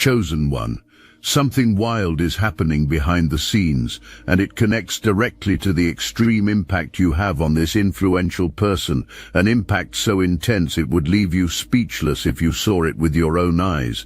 Chosen one. Something wild is happening behind the scenes, and it connects directly to the extreme impact you have on this influential person, an impact so intense it would leave you speechless if you saw it with your own eyes.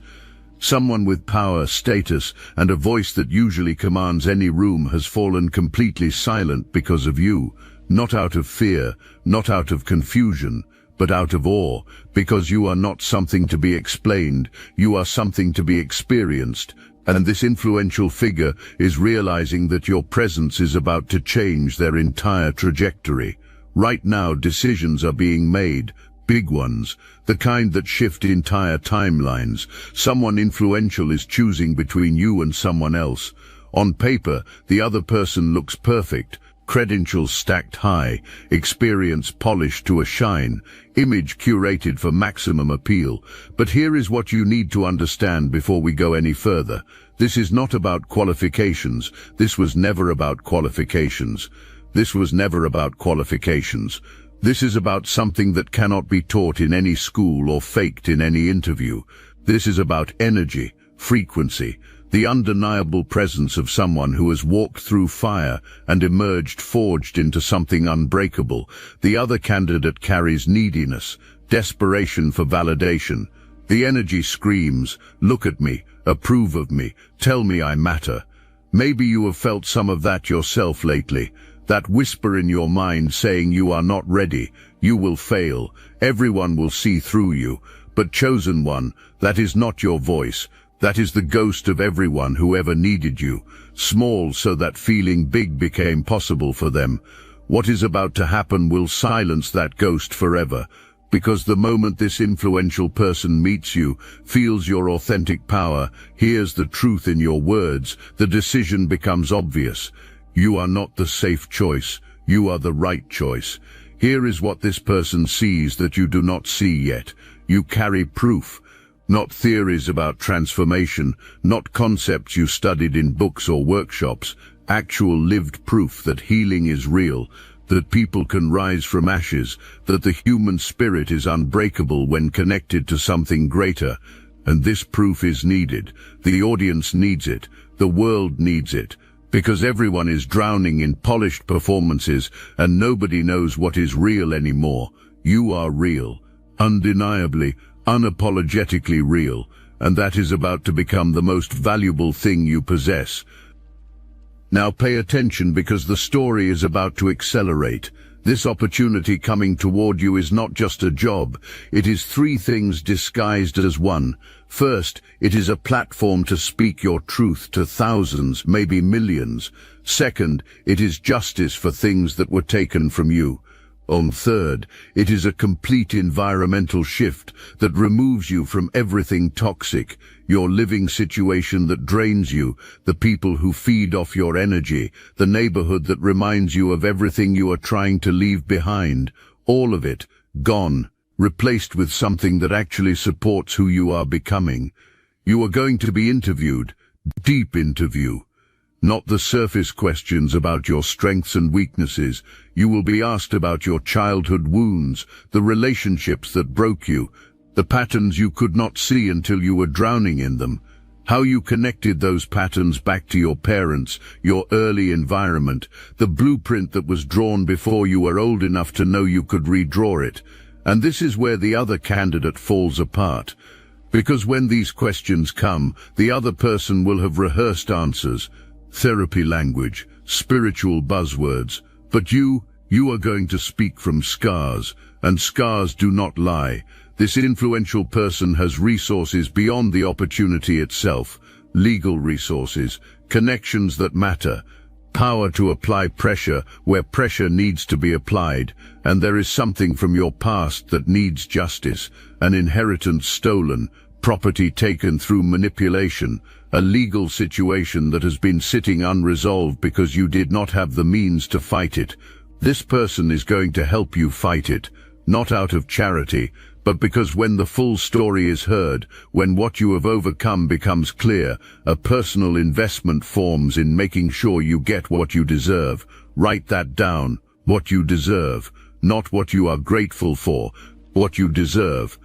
Someone with power, status, and a voice that usually commands any room has fallen completely silent because of you, not out of fear, not out of confusion, but out of awe, because you are not something to be explained, you are something to be experienced. And this influential figure is realizing that your presence is about to change their entire trajectory. Right now, decisions are being made, big ones, the kind that shift entire timelines. Someone influential is choosing between you and someone else. On paper, the other person looks perfect, credentials stacked high, experience polished to a shine, image curated for maximum appeal. But here is what you need to understand before we go any further. This is not about qualifications. This was never about qualifications. This was never about qualifications. This is about something that cannot be taught in any school or faked in any interview. This is about energy, frequency, the undeniable presence of someone who has walked through fire and emerged forged into something unbreakable. The other candidate carries neediness, desperation for validation. The energy screams, "Look at me, approve of me, tell me I matter." Maybe you have felt some of that yourself lately. That whisper in your mind saying you are not ready, you will fail, everyone will see through you. But chosen one, that is not your voice. That is the ghost of everyone who ever needed you, small so that feeling big became possible for them. What is about to happen will silence that ghost forever, because the moment this influential person meets you, feels your authentic power, hears the truth in your words, the decision becomes obvious. You are not the safe choice, you are the right choice. Here is what this person sees that you do not see yet. You carry proof. Not theories about transformation, not concepts you studied in books or workshops, actual lived proof that healing is real, that people can rise from ashes, that the human spirit is unbreakable when connected to something greater. And this proof is needed. The audience needs it. The world needs it. Because everyone is drowning in polished performances and nobody knows what is real anymore. You are real, undeniably, unapologetically real, and that is about to become the most valuable thing you possess. Now pay attention, because the story is about to accelerate. This opportunity coming toward you is not just a job. It is three things disguised as one. First, it is a platform to speak your truth to thousands, maybe millions. Second, it is justice for things that were taken from you. Third, it is a complete environmental shift that removes you from everything toxic, your living situation that drains you, the people who feed off your energy, the neighborhood that reminds you of everything you are trying to leave behind. All of it, gone, replaced with something that actually supports who you are becoming. You are going to be interviewed, deep interview. Not the surface questions about your strengths and weaknesses. You will be asked about your childhood wounds, the relationships that broke you, the patterns you could not see until you were drowning in them, how you connected those patterns back to your parents, your early environment, the blueprint that was drawn before you were old enough to know you could redraw it. And this is where the other candidate falls apart. Because when these questions come, the other person will have rehearsed answers, therapy language, spiritual buzzwords, but you are going to speak from scars, and scars do not lie. This influential person has resources beyond the opportunity itself, legal resources, connections that matter, power to apply pressure where pressure needs to be applied, and there is something from your past that needs justice, an inheritance stolen, property taken through manipulation, a legal situation that has been sitting unresolved because you did not have the means to fight it. This person is going to help you fight it, not out of charity, but because when the full story is heard, when what you have overcome becomes clear, a personal investment forms in making sure you get what you deserve. Write that down, what you deserve, not what you are grateful for, what you deserve.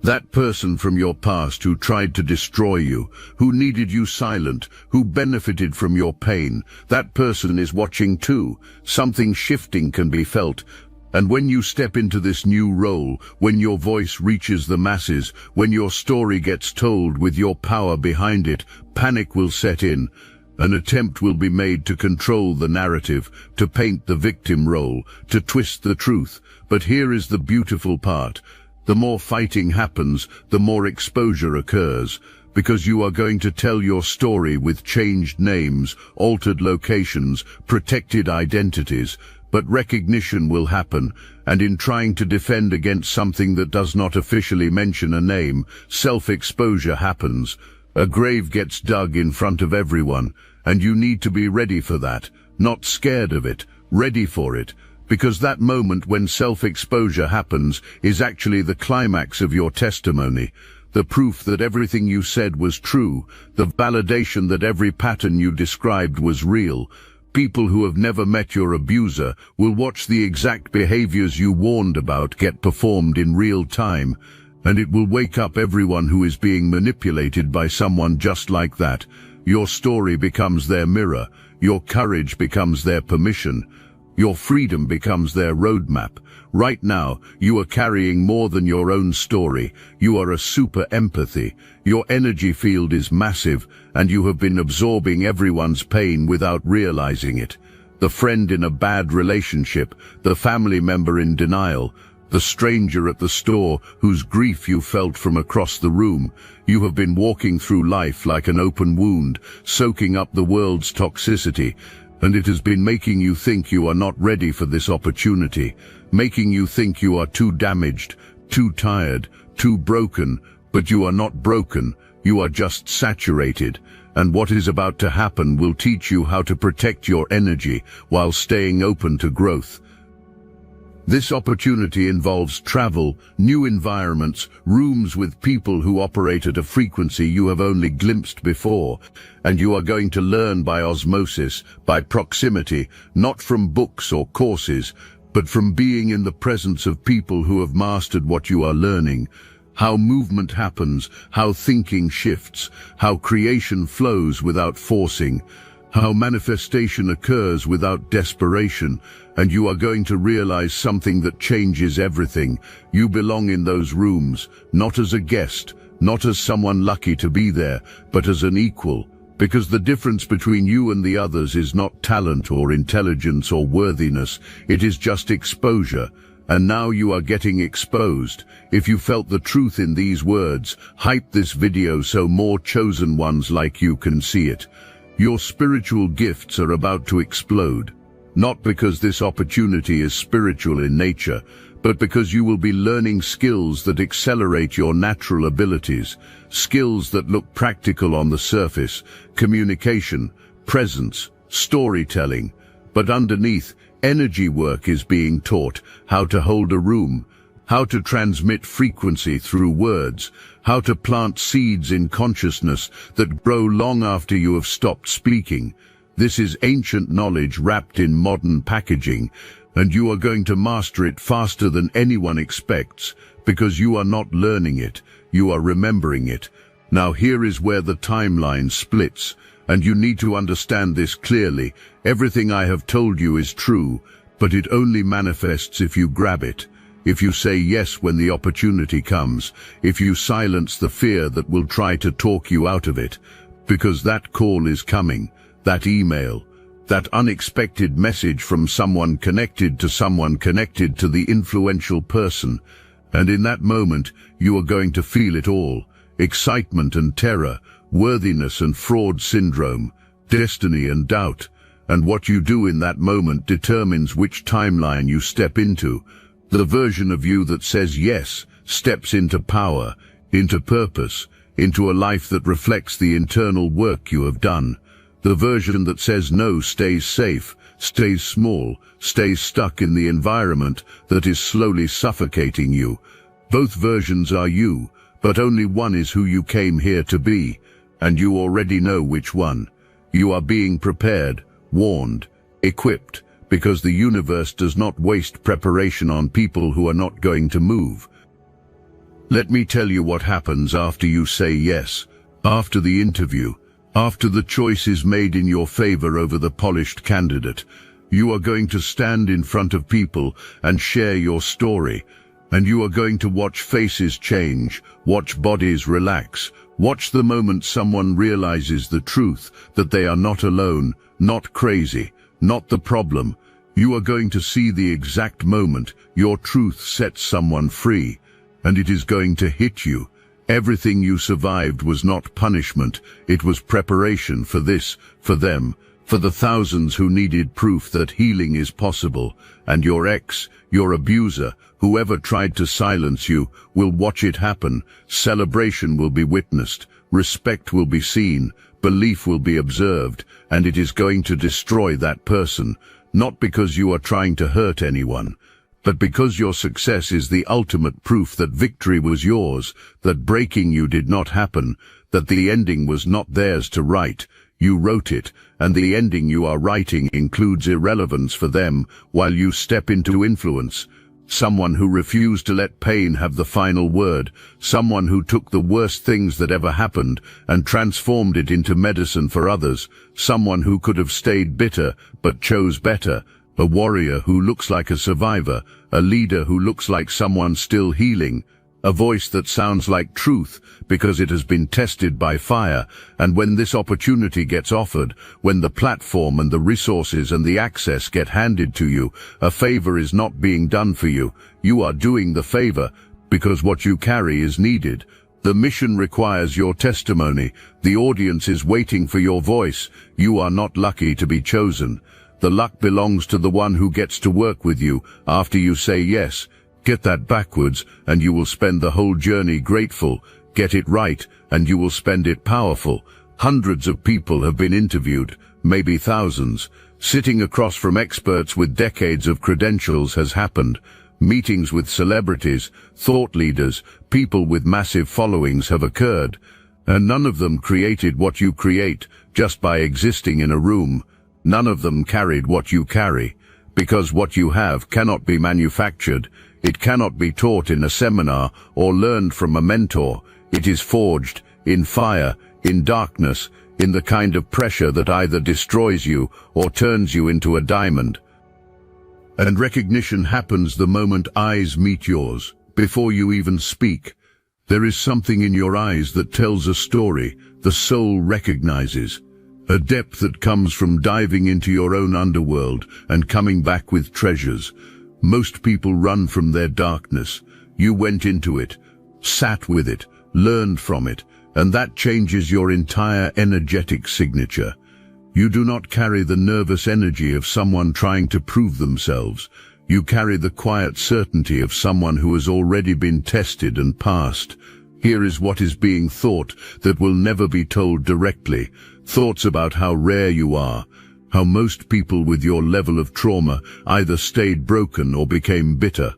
That person from your past who tried to destroy you, who needed you silent, who benefited from your pain, that person is watching too. Something shifting can be felt. And when you step into this new role, when your voice reaches the masses, when your story gets told with your power behind it, panic will set in. An attempt will be made to control the narrative, to paint the victim role, to twist the truth. But here is the beautiful part. The more fighting happens, the more exposure occurs, because you are going to tell your story with changed names, altered locations, protected identities. But recognition will happen, and in trying to defend against something that does not officially mention a name, self-exposure happens. A grave gets dug in front of everyone, and you need to be ready for that, not scared of it, ready for it. Because that moment when self-exposure happens is actually the climax of your testimony, the proof that everything you said was true, the validation that every pattern you described was real. People who have never met your abuser will watch the exact behaviors you warned about get performed in real time, and it will wake up everyone who is being manipulated by someone just like that. Your story becomes their mirror, your courage becomes their permission. Your freedom becomes their roadmap. Right now, you are carrying more than your own story. You are a super empathy. Your energy field is massive, and you have been absorbing everyone's pain without realizing it. The friend in a bad relationship, the family member in denial, the stranger at the store whose grief you felt from across the room. You have been walking through life like an open wound, soaking up the world's toxicity. And it has been making you think you are not ready for this opportunity, making you think you are too damaged, too tired, too broken. But you are not broken, you are just saturated. And what is about to happen will teach you how to protect your energy while staying open to growth. This opportunity involves travel, new environments, rooms with people who operate at a frequency you have only glimpsed before, and you are going to learn by osmosis, by proximity, not from books or courses, but from being in the presence of people who have mastered what you are learning. How movement happens, how thinking shifts, how creation flows without forcing, how manifestation occurs without desperation. And you are going to realize something that changes everything. You belong in those rooms, not as a guest, not as someone lucky to be there, but as an equal. Because the difference between you and the others is not talent or intelligence or worthiness, it is just exposure. And now you are getting exposed. If you felt the truth in these words, hype this video so more chosen ones like you can see it. Your spiritual gifts are about to explode. Not because this opportunity is spiritual in nature, but because you will be learning skills that accelerate your natural abilities, skills that look practical on the surface, communication, presence, storytelling. But underneath, energy work is being taught: how to hold a room, how to transmit frequency through words, how to plant seeds in consciousness that grow long after you have stopped speaking. This is ancient knowledge wrapped in modern packaging, and you are going to master it faster than anyone expects, because you are not learning it, you are remembering it. Now here is where the timeline splits, and you need to understand this clearly. Everything I have told you is true, but it only manifests if you grab it. If you say yes when the opportunity comes, if you silence the fear that will try to talk you out of it, because that call is coming. That email, that unexpected message from someone connected to the influential person. And in that moment, you are going to feel it all: excitement and terror, worthiness and fraud syndrome, destiny and doubt. And what you do in that moment determines which timeline you step into. The version of you that says yes steps into power, into purpose, into a life that reflects the internal work you have done. The version that says no stays safe, stays small, stays stuck in the environment that is slowly suffocating you. Both versions are you, but only one is who you came here to be, and you already know which one. You are being prepared, warned, equipped, because the universe does not waste preparation on people who are not going to move. Let me tell you what happens after you say yes, after the interview, after the choice is made in your favor over the polished candidate. You are going to stand in front of people and share your story, and you are going to watch faces change, watch bodies relax, watch the moment someone realizes the truth, that they are not alone, not crazy, not the problem. You are going to see the exact moment your truth sets someone free, and it is going to hit you. Everything you survived was not punishment, it was preparation for this, for them, for the thousands who needed proof that healing is possible, and your ex, your abuser, whoever tried to silence you, will watch it happen. Celebration will be witnessed, respect will be seen, belief will be observed, and it is going to destroy that person, not because you are trying to hurt anyone, but because your success is the ultimate proof that victory was yours, that breaking you did not happen, that the ending was not theirs to write. You wrote it, and the ending you are writing includes irrelevance for them while you step into influence. Someone who refused to let pain have the final word, someone who took the worst things that ever happened and transformed it into medicine for others, someone who could have stayed bitter but chose better, a warrior who looks like a survivor, a leader who looks like someone still healing, a voice that sounds like truth because it has been tested by fire. And when this opportunity gets offered, when the platform and the resources and the access get handed to you, a favor is not being done for you. You are doing the favor because what you carry is needed. The mission requires your testimony. The audience is waiting for your voice. You are not lucky to be chosen. The luck belongs to the one who gets to work with you after you say yes. Get that backwards, and you will spend the whole journey grateful. Get it right, and you will spend it powerful. Hundreds of people have been interviewed, maybe thousands. Sitting across from experts with decades of credentials has happened. Meetings with celebrities, thought leaders, people with massive followings have occurred. And none of them created what you create just by existing in a room. None of them carried what you carry, because what you have cannot be manufactured. It cannot be taught in a seminar or learned from a mentor. It is forged in fire, in darkness, in the kind of pressure that either destroys you or turns you into a diamond. And recognition happens the moment eyes meet yours, before you even speak. There is something in your eyes that tells a story the soul recognizes. A depth that comes from diving into your own underworld and coming back with treasures. Most people run from their darkness. You went into it, sat with it, learned from it, and that changes your entire energetic signature. You do not carry the nervous energy of someone trying to prove themselves. You carry the quiet certainty of someone who has already been tested and passed. Here is what is being thought that will never be told directly. Thoughts about how rare you are, how most people with your level of trauma either stayed broken or became bitter,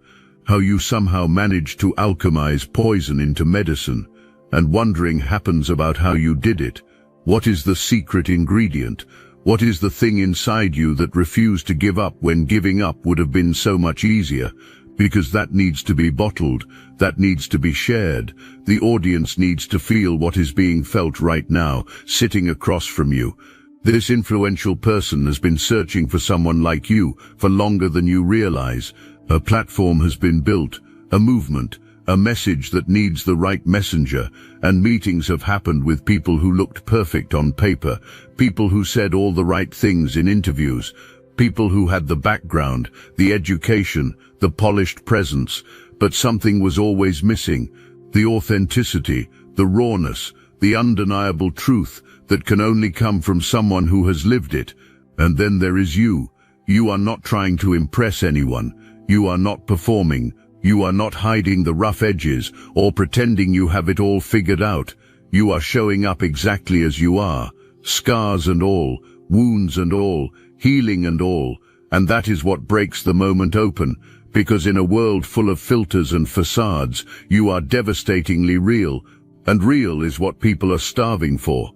how you somehow managed to alchemize poison into medicine, and wondering happens about how you did it. What is the secret ingredient? What is the thing inside you that refused to give up when giving up would have been so much easier? Because that needs to be bottled, that needs to be shared. The audience needs to feel what is being felt right now, sitting across from you. This influential person has been searching for someone like you for longer than you realize. A platform has been built, a movement, a message that needs the right messenger, and meetings have happened with people who looked perfect on paper, people who said all the right things in interviews, people who had the background, the education, the polished presence, but something was always missing: the authenticity, the rawness, the undeniable truth that can only come from someone who has lived it. And then there is you. You are not trying to impress anyone. You are not performing. You are not hiding the rough edges or pretending you have it all figured out. You are showing up exactly as you are, scars and all, wounds and all, healing and all. And that is what breaks the moment open, because in a world full of filters and facades, you are devastatingly real, and real is what people are starving for.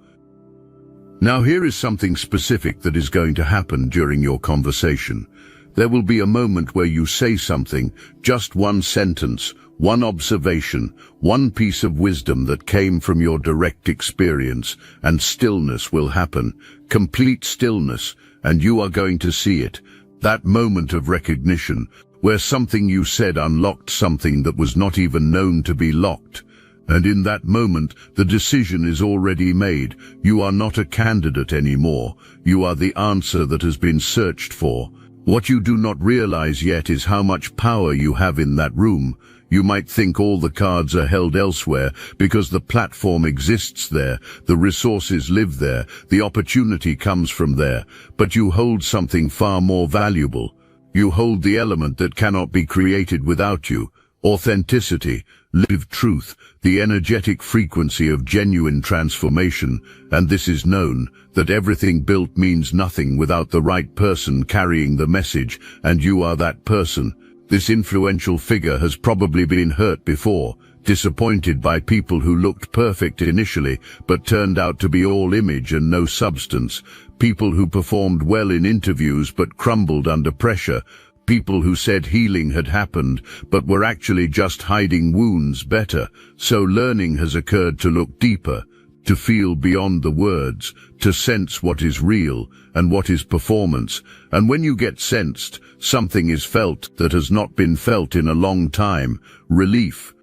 Now here is something specific that is going to happen during your conversation. There will be a moment where you say something, just one sentence, one observation, one piece of wisdom that came from your direct experience, and stillness will happen, complete stillness, and you are going to see it. That moment of recognition, where something you said unlocked something that was not even known to be locked. And in that moment, the decision is already made. You are not a candidate anymore. You are the answer that has been searched for. What you do not realize yet is how much power you have in that room. You might think all the cards are held elsewhere because the platform exists there, the resources live there, the opportunity comes from there, but you hold something far more valuable. You hold the element that cannot be created without you. Authenticity, lived truth, the energetic frequency of genuine transformation, and this is known, that everything built means nothing without the right person carrying the message, and you are that person. This influential figure has probably been hurt before, disappointed by people who looked perfect initially, but turned out to be all image and no substance, people who performed well in interviews but crumbled under pressure, people who said healing had happened, but were actually just hiding wounds better. So learning has occurred to look deeper, to feel beyond the words, to sense what is real and what is performance. And when you get sensed, something is felt that has not been felt in a long time, relief.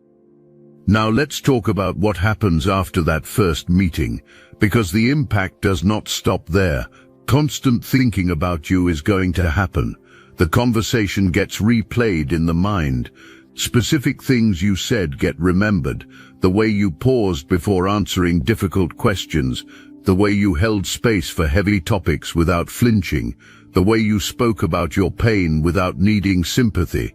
Now let's talk about what happens after that first meeting, because the impact does not stop there. Constant thinking about you is going to happen. The conversation gets replayed in the mind. Specific things you said get remembered. The way you paused before answering difficult questions. The way you held space for heavy topics without flinching. The way you spoke about your pain without needing sympathy.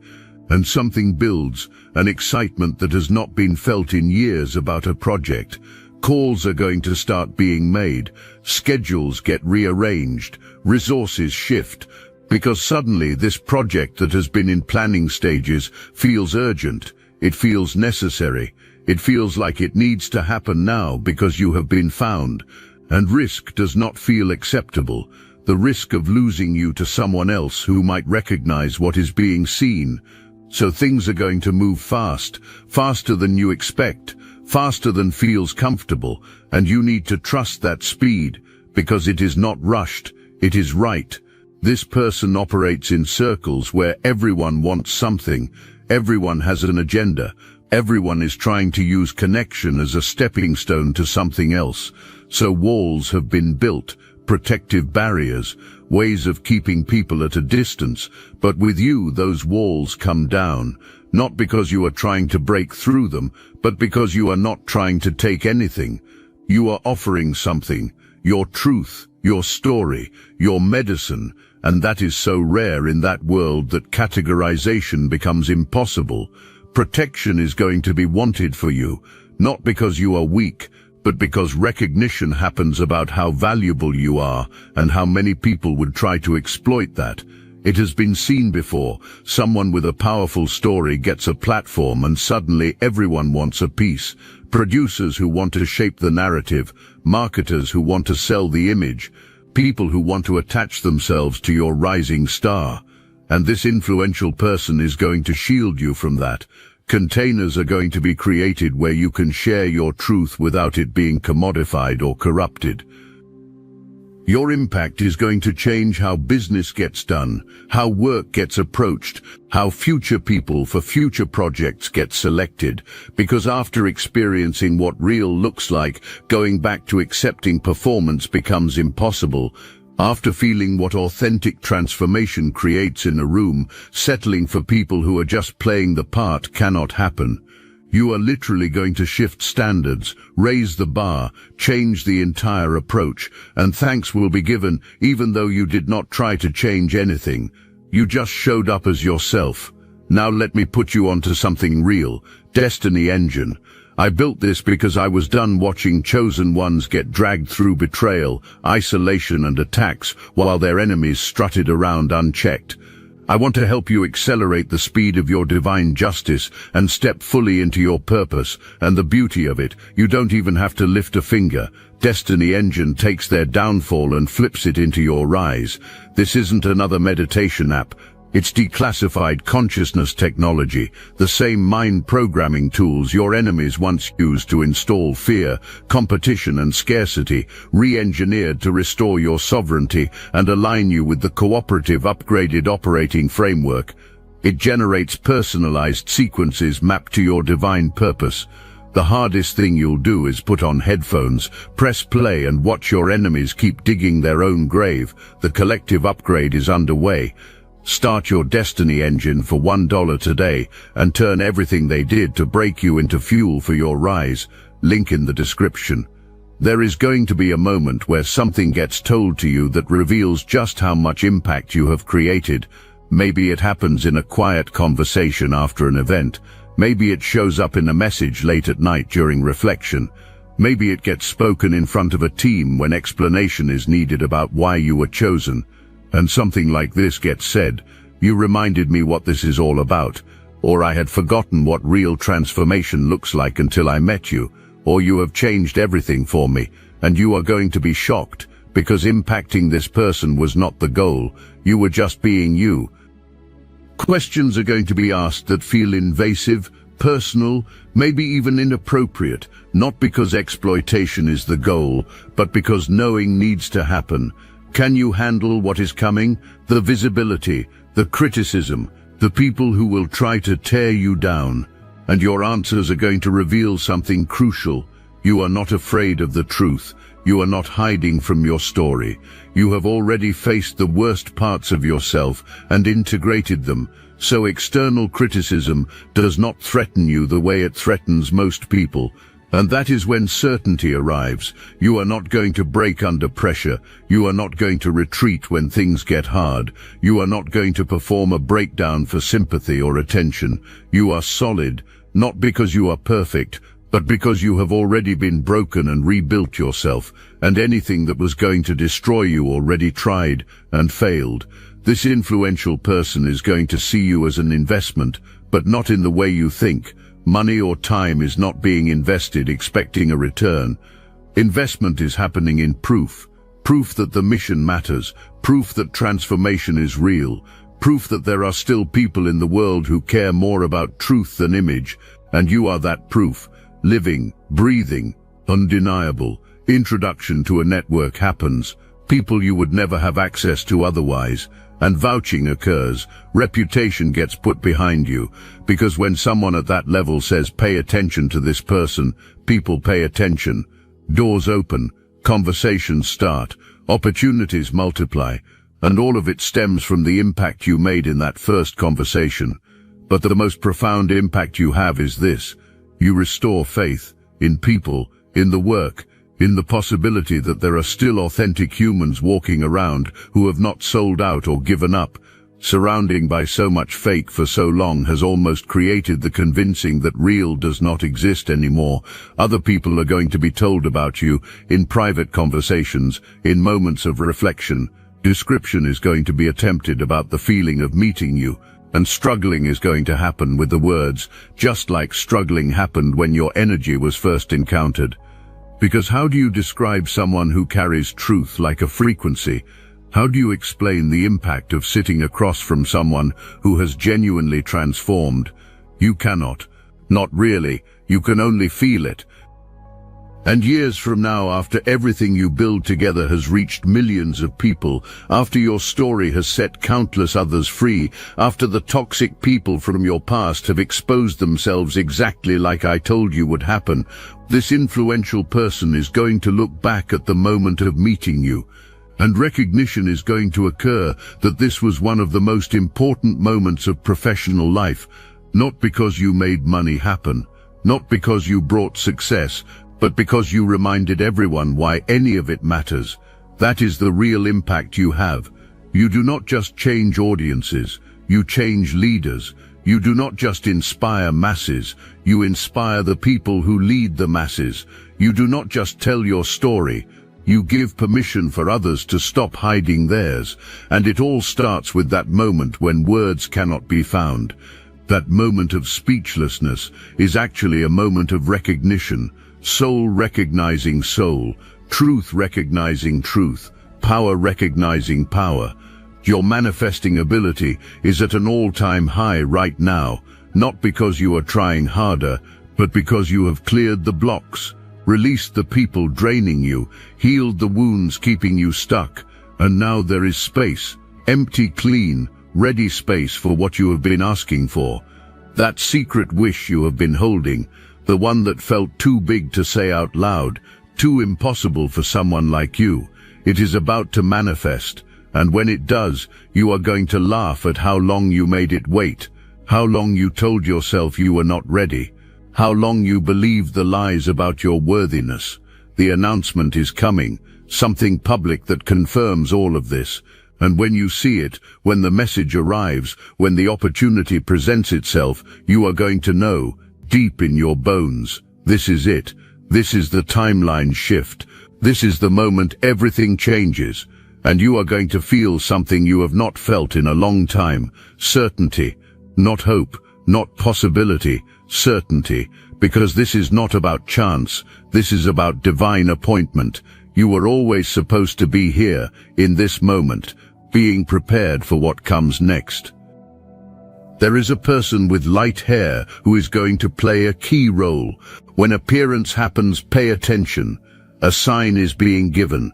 And something builds, an excitement that has not been felt in years about a project. Calls are going to start being made. Schedules get rearranged. Resources shift. Because suddenly this project that has been in planning stages feels urgent, it feels necessary, it feels like it needs to happen now because you have been found. And risk does not feel acceptable, the risk of losing you to someone else who might recognize what is being seen. So things are going to move fast, faster than you expect, faster than feels comfortable, and you need to trust that speed, because it is not rushed, it is right. This person operates in circles where everyone wants something, everyone has an agenda, everyone is trying to use connection as a stepping stone to something else. So walls have been built, protective barriers, ways of keeping people at a distance, but with you those walls come down, not because you are trying to break through them, but because you are not trying to take anything. You are offering something, your truth, your story, your medicine, and that is so rare in that world that categorization becomes impossible. Protection is going to be wanted for you, not because you are weak, but because recognition happens about how valuable you are and how many people would try to exploit that. It has been seen before. Someone with a powerful story gets a platform and suddenly everyone wants a piece. Producers who want to shape the narrative, marketers who want to sell the image, people who want to attach themselves to your rising star. And this influential person is going to shield you from that. Containers are going to be created where you can share your truth without it being commodified or corrupted. Your impact is going to change how business gets done, how work gets approached, how future people for future projects get selected, because after experiencing what real looks like, going back to accepting performance becomes impossible. After feeling what authentic transformation creates in a room, settling for people who are just playing the part cannot happen. You are literally going to shift standards, raise the bar, change the entire approach, and thanks will be given even though you did not try to change anything. You just showed up as yourself. Now let me put you onto something real. Destiny Engine. I built this because I was done watching chosen ones get dragged through betrayal, isolation and attacks while their enemies strutted around unchecked. I want to help you accelerate the speed of your divine justice and step fully into your purpose, and the beauty of it, you don't even have to lift a finger. Destiny Engine takes their downfall and flips it into your rise. This isn't another meditation app. It's declassified consciousness technology, the same mind programming tools your enemies once used to install fear, competition and scarcity, re-engineered to restore your sovereignty and align you with the cooperative upgraded operating framework. It generates personalized sequences mapped to your divine purpose. The hardest thing you'll do is put on headphones, press play and watch your enemies keep digging their own grave. The collective upgrade is underway. Start your destiny engine for $1 today and turn everything they did to break you into fuel for your rise. Link in the description. There is going to be a moment where something gets told to you that reveals just how much impact you have created. Maybe it happens in a quiet conversation after an event. Maybe it shows up in a message late at night during reflection. Maybe it gets spoken in front of a team when explanation is needed about why you were chosen. And something like this gets said: "You reminded me what this is all about," or "I had forgotten what real transformation looks like until I met you," or "You have changed everything for me," and you are going to be shocked, because impacting this person was not the goal. You were just being you. Questions are going to be asked that feel invasive, personal, maybe even inappropriate, not because exploitation is the goal, but because knowing needs to happen. Can you handle what is coming? The visibility, the criticism, the people who will try to tear you down. And your answers are going to reveal something crucial. You are not afraid of the truth. You are not hiding from your story. You have already faced the worst parts of yourself and integrated them, so external criticism does not threaten you the way it threatens most people. And that is when certainty arrives. You are not going to break under pressure. You are not going to retreat when things get hard. You are not going to perform a breakdown for sympathy or attention. You are solid, not because you are perfect, but because you have already been broken and rebuilt yourself, and anything that was going to destroy you already tried and failed. This influential person is going to see you as an investment, but not in the way you think. Money or time is not being invested expecting a return. Investment is happening in proof. Proof that the mission matters. Proof that transformation is real. Proof that there are still people in the world who care more about truth than image. And you are that proof. Living, breathing, undeniable. Introduction to a network happens. People you would never have access to otherwise. And vouching occurs. Reputation gets put behind you. Because when someone at that level says, "Pay attention to this person," people pay attention. Doors open. Conversations start. Opportunities multiply. And all of it stems from the impact you made in that first conversation. But the most profound impact you have is this. You restore faith in people, in the work, in the possibility that there are still authentic humans walking around who have not sold out or given up. Surrounding by so much fake for so long has almost created the convincing that real does not exist anymore. Other people are going to be told about you in private conversations, in moments of reflection. Description is going to be attempted about the feeling of meeting you. And struggling is going to happen with the words, just like struggling happened when your energy was first encountered. Because how do you describe someone who carries truth like a frequency? How do you explain the impact of sitting across from someone who has genuinely transformed? You cannot. Not really. You can only feel it. And years from now, after everything you build together has reached millions of people, after your story has set countless others free, after the toxic people from your past have exposed themselves exactly like I told you would happen, this influential person is going to look back at the moment of meeting you. And recognition is going to occur that this was one of the most important moments of professional life, not because you made money happen, not because you brought success, but because you reminded everyone why any of it matters. That is the real impact you have. You do not just change audiences, you change leaders. You do not just inspire masses, you inspire the people who lead the masses. You do not just tell your story, you give permission for others to stop hiding theirs. And it all starts with that moment when words cannot be found. That moment of speechlessness is actually a moment of recognition. Soul recognizing soul, truth recognizing truth, power recognizing power. Your manifesting ability is at an all-time high right now, not because you are trying harder, but because you have cleared the blocks, released the people draining you, healed the wounds keeping you stuck, and now there is space, empty, clean, ready space for what you have been asking for. That secret wish you have been holding, the one that felt too big to say out loud, too impossible for someone like you, it is about to manifest. And when it does, you are going to laugh at how long you made it wait, how long you told yourself you were not ready, how long you believed the lies about your worthiness. The announcement is coming, something public that confirms all of this. And when you see it, when the message arrives, when the opportunity presents itself, you are going to know, deep in your bones, this is it. This is the timeline shift. This is the moment everything changes. And you are going to feel something you have not felt in a long time. Certainty, not hope, not possibility, certainty. Because this is not about chance, this is about divine appointment. You were always supposed to be here, in this moment, being prepared for what comes next. There is a person with light hair who is going to play a key role. When appearance happens, pay attention. A sign is being given.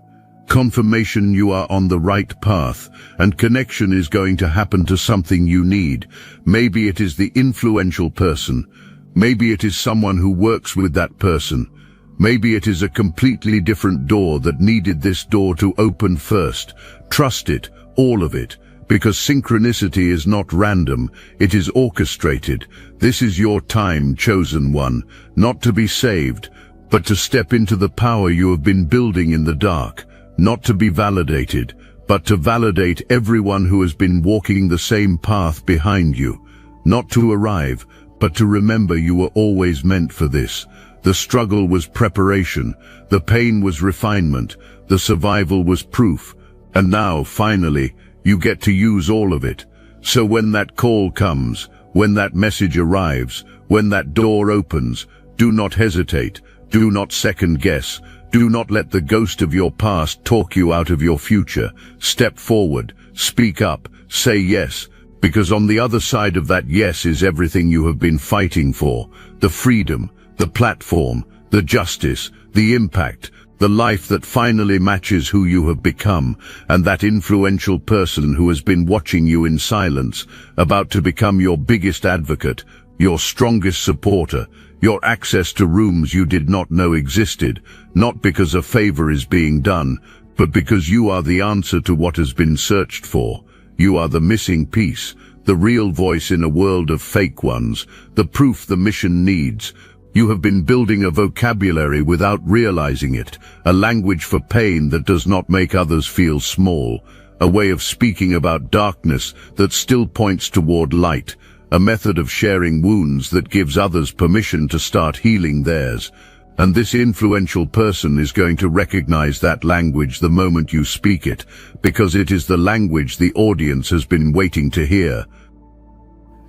Confirmation you are on the right path, and connection is going to happen to something you need. Maybe it is the influential person. Maybe it is someone who works with that person. Maybe it is a completely different door that needed this door to open first. Trust it, all of it, because synchronicity is not random, it is orchestrated. This is your time, chosen one, not to be saved, but to step into the power you have been building in the dark. Not to be validated, but to validate everyone who has been walking the same path behind you. Not to arrive, but to remember you were always meant for this. The struggle was preparation, the pain was refinement, the survival was proof, and now, finally, you get to use all of it. So when that call comes, when that message arrives, when that door opens, do not hesitate, do not second guess. Do not let the ghost of your past talk you out of your future. Step forward, speak up, say yes, because on the other side of that yes is everything you have been fighting for. The freedom, the platform, the justice, the impact, the life that finally matches who you have become, and that influential person who has been watching you in silence, about to become your biggest advocate, your strongest supporter, your access to rooms you did not know existed, not because a favor is being done, but because you are the answer to what has been searched for. You are the missing piece, the real voice in a world of fake ones, the proof the mission needs. You have been building a vocabulary without realizing it, a language for pain that does not make others feel small, a way of speaking about darkness that still points toward light, a method of sharing wounds that gives others permission to start healing theirs. And this influential person is going to recognize that language the moment you speak it, because it is the language the audience has been waiting to hear.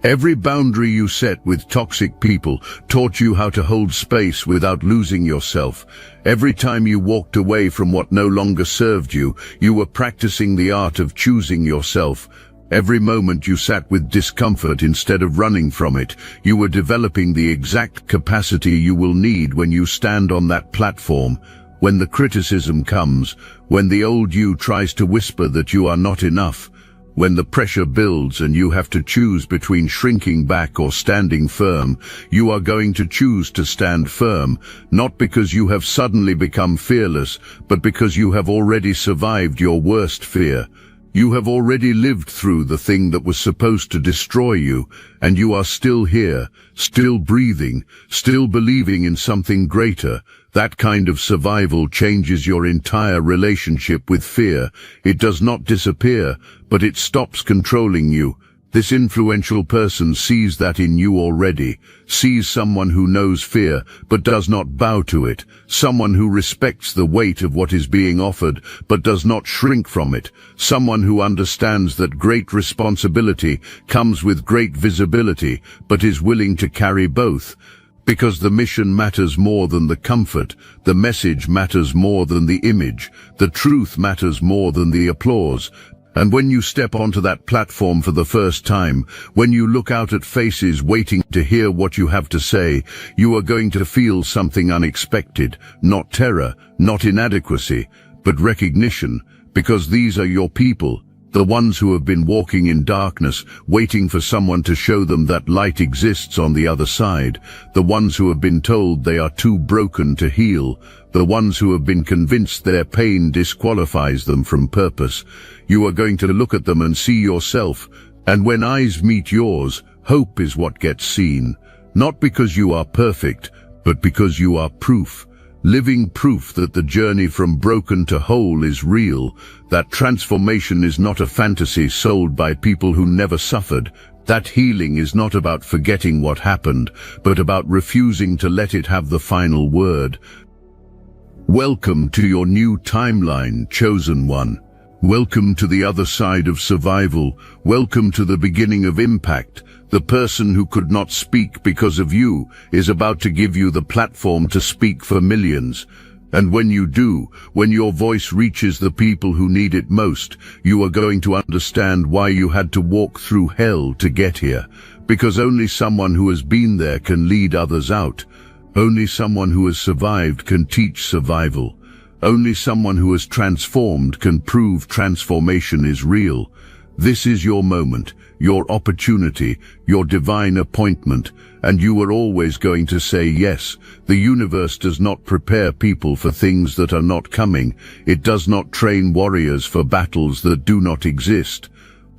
Every boundary you set with toxic people taught you how to hold space without losing yourself. Every time you walked away from what no longer served you, you were practicing the art of choosing yourself. Every moment you sat with discomfort instead of running from it, you were developing the exact capacity you will need when you stand on that platform. When the criticism comes, when the old you tries to whisper that you are not enough, when the pressure builds and you have to choose between shrinking back or standing firm, you are going to choose to stand firm, not because you have suddenly become fearless, but because you have already survived your worst fear. You have already lived through the thing that was supposed to destroy you, and you are still here, still breathing, still believing in something greater. That kind of survival changes your entire relationship with fear. It does not disappear, but it stops controlling you. This influential person sees that in you already, sees someone who knows fear but does not bow to it, someone who respects the weight of what is being offered but does not shrink from it, someone who understands that great responsibility comes with great visibility but is willing to carry both. Because the mission matters more than the comfort, the message matters more than the image, the truth matters more than the applause. And when you step onto that platform for the first time, when you look out at faces waiting to hear what you have to say, you are going to feel something unexpected, not terror, not inadequacy, but recognition, because these are your people, the ones who have been walking in darkness, waiting for someone to show them that light exists on the other side, the ones who have been told they are too broken to heal, the ones who have been convinced their pain disqualifies them from purpose. You are going to look at them and see yourself, and when eyes meet yours, hope is what gets seen, not because you are perfect, but because you are proof. Living proof that the journey from broken to whole is real, that transformation is not a fantasy sold by people who never suffered, that healing is not about forgetting what happened, but about refusing to let it have the final word. Welcome to your new timeline, chosen one. Welcome to the other side of survival. Welcome to the beginning of impact. The person who could not speak because of you is about to give you the platform to speak for millions. And when you do, when your voice reaches the people who need it most, you are going to understand why you had to walk through hell to get here. Because only someone who has been there can lead others out. Only someone who has survived can teach survival. Only someone who has transformed can prove transformation is real. This is your moment, your opportunity, your divine appointment, and you are always going to say yes. The universe does not prepare people for things that are not coming. It does not train warriors for battles that do not exist.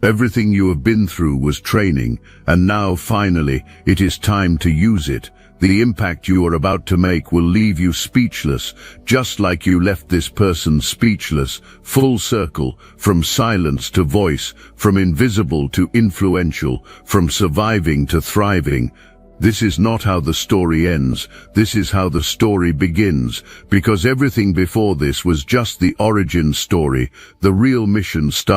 Everything you have been through was training, and now finally it is time to use it. The impact you are about to make will leave you speechless, just like you left this person speechless, full circle, from silence to voice, from invisible to influential, from surviving to thriving. This is not how the story ends, this is how the story begins, because everything before this was just the origin story. The real mission starts